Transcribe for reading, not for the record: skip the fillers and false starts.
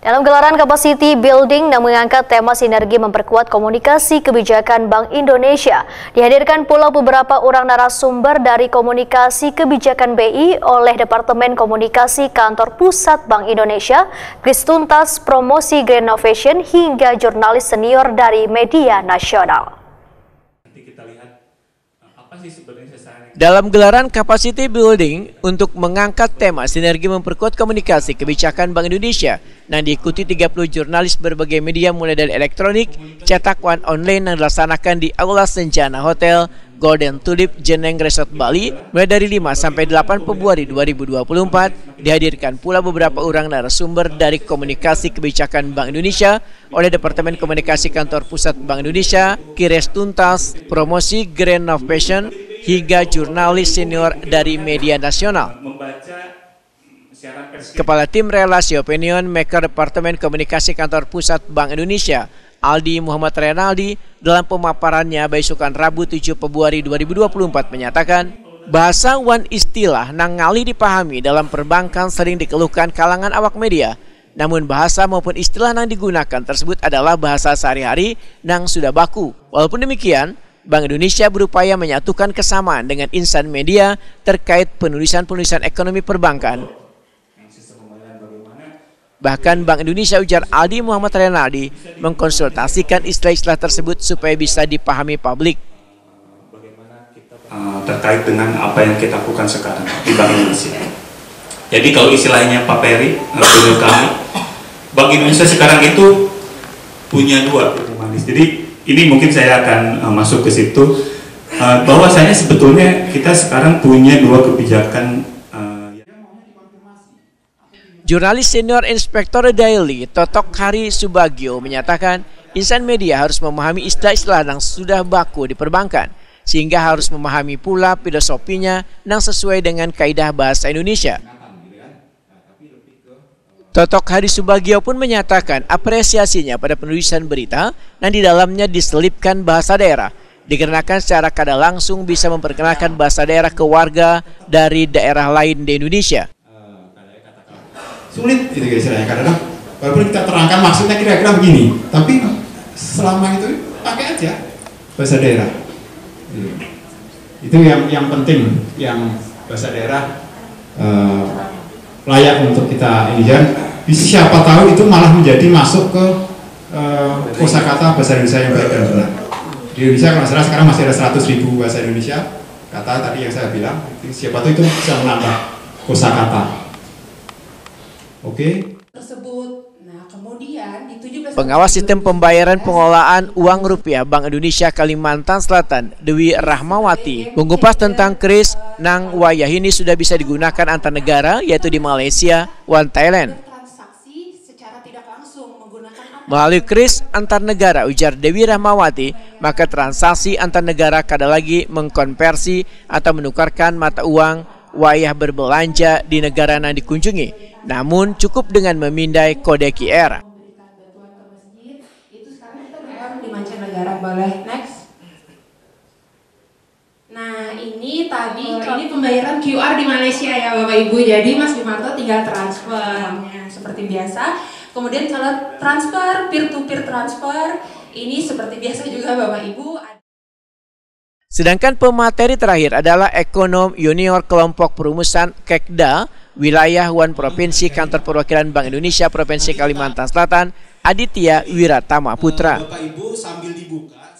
Dalam gelaran Capacity Building yang mengangkat tema sinergi memperkuat komunikasi kebijakan Bank Indonesia, dihadirkan pula beberapa orang narasumber dari komunikasi kebijakan BI oleh Departemen Komunikasi Kantor Pusat Bank Indonesia, Kris Tuntas, Promosi Green Innovation, hingga jurnalis senior dari media nasional. Dalam gelaran Capacity Building untuk mengangkat tema sinergi memperkuat komunikasi kebijakan Bank Indonesia yang diikuti 30 jurnalis berbagai media mulai dari elektronik, cetak, online yang dilaksanakan di Aula Senjana Hotel Golden Tulip Jeneng Resort Bali mulai dari 5 sampai 8 Februari 2024, dihadirkan pula beberapa orang narasumber dari komunikasi kebijakan Bank Indonesia oleh Departemen Komunikasi Kantor Pusat Bank Indonesia, Kris Tuntas, Promosi Green Innovation, hingga jurnalis senior dari media nasional. Kepala Tim Relasi Opinion Maker Departemen Komunikasi Kantor Pusat Bank Indonesia, Aldi Muhammad Renaldi, dalam pemaparannya besokan Rabu 7 Februari 2024 menyatakan, bahasa wan istilah nang ngali dipahami dalam perbankan sering dikeluhkan kalangan awak media. Namun bahasa maupun istilah yang digunakan tersebut adalah bahasa sehari-hari nang sudah baku. Walaupun demikian, Bank Indonesia berupaya menyatukan kesamaan dengan insan media terkait penulisan-penulisan ekonomi perbankan. Bahkan Bank Indonesia, ujar Aldi Muhammad Renaldi, mengkonsultasikan istilah-istilah tersebut supaya bisa dipahami publik. Terkait dengan apa yang kita lakukan sekarang di Bank Indonesia. Jadi kalau istilahnya Pak Peri, menurut kami, Bank Indonesia sekarang itu punya dua manis. Jadi ini mungkin saya akan masuk ke situ, bahwasanya sebetulnya kita sekarang punya dua kebijakan. Jurnalis senior Inspektor Daily Totok Hari Subagio menyatakan insan media harus memahami istilah-istilah yang sudah baku di perbankan, sehingga harus memahami pula filosofinya yang sesuai dengan kaidah bahasa Indonesia. Totok Hari Subagio pun menyatakan apresiasinya pada penulisan berita yang di dalamnya diselipkan bahasa daerah, dikarenakan secara kada langsung bisa memperkenalkan bahasa daerah ke warga dari daerah lain di Indonesia. Sulit itu istilahnya, kadang-kadang walaupun kita terangkan maksudnya kira-kira begini, tapi selama itu pakai aja bahasa daerah. Itu yang penting, yang bahasa daerah layak untuk kita ini, dan siapa tahu itu malah menjadi masuk ke kosakata bahasa Indonesia yang baik dan benar. Di Indonesia kalau salah sekarang masih ada 100.000 bahasa Indonesia kata tadi yang saya bilang, siapa tahu itu bisa menambah kosakata. Oke. Nah, kemudian di 17 Pengawas Sistem Pembayaran Pengelolaan Uang Rupiah Bank Indonesia Kalimantan Selatan, Dewi Rahmawati, mengupas tentang kris nang wayah ini sudah bisa digunakan antar negara, yaitu di Malaysia dan Thailand. Melalui kris antar negara, ujar Dewi Rahmawati, maka transaksi antar negara kada lagi mengkonversi atau menukarkan mata uang wayah berbelanja di negara yang dikunjungi, namun cukup dengan memindai kode QR. Itu sekarang kita berharap di mancanegara, boleh next. Nah ini tadi ini pembayaran QR di Malaysia ya Bapak Ibu, jadi Mas Bimarto tinggal transfernya seperti biasa. Kemudian kalau transfer peer-to-peer transfer ini seperti biasa juga Bapak Ibu. Sedangkan pemateri terakhir adalah ekonom junior kelompok perumusan Kekda wilayah Wan Provinsi Kantor Perwakilan Bank Indonesia Provinsi Kalimantan Selatan, Aditya Wiratama Putra. Bapak Ibu sambil dibuka.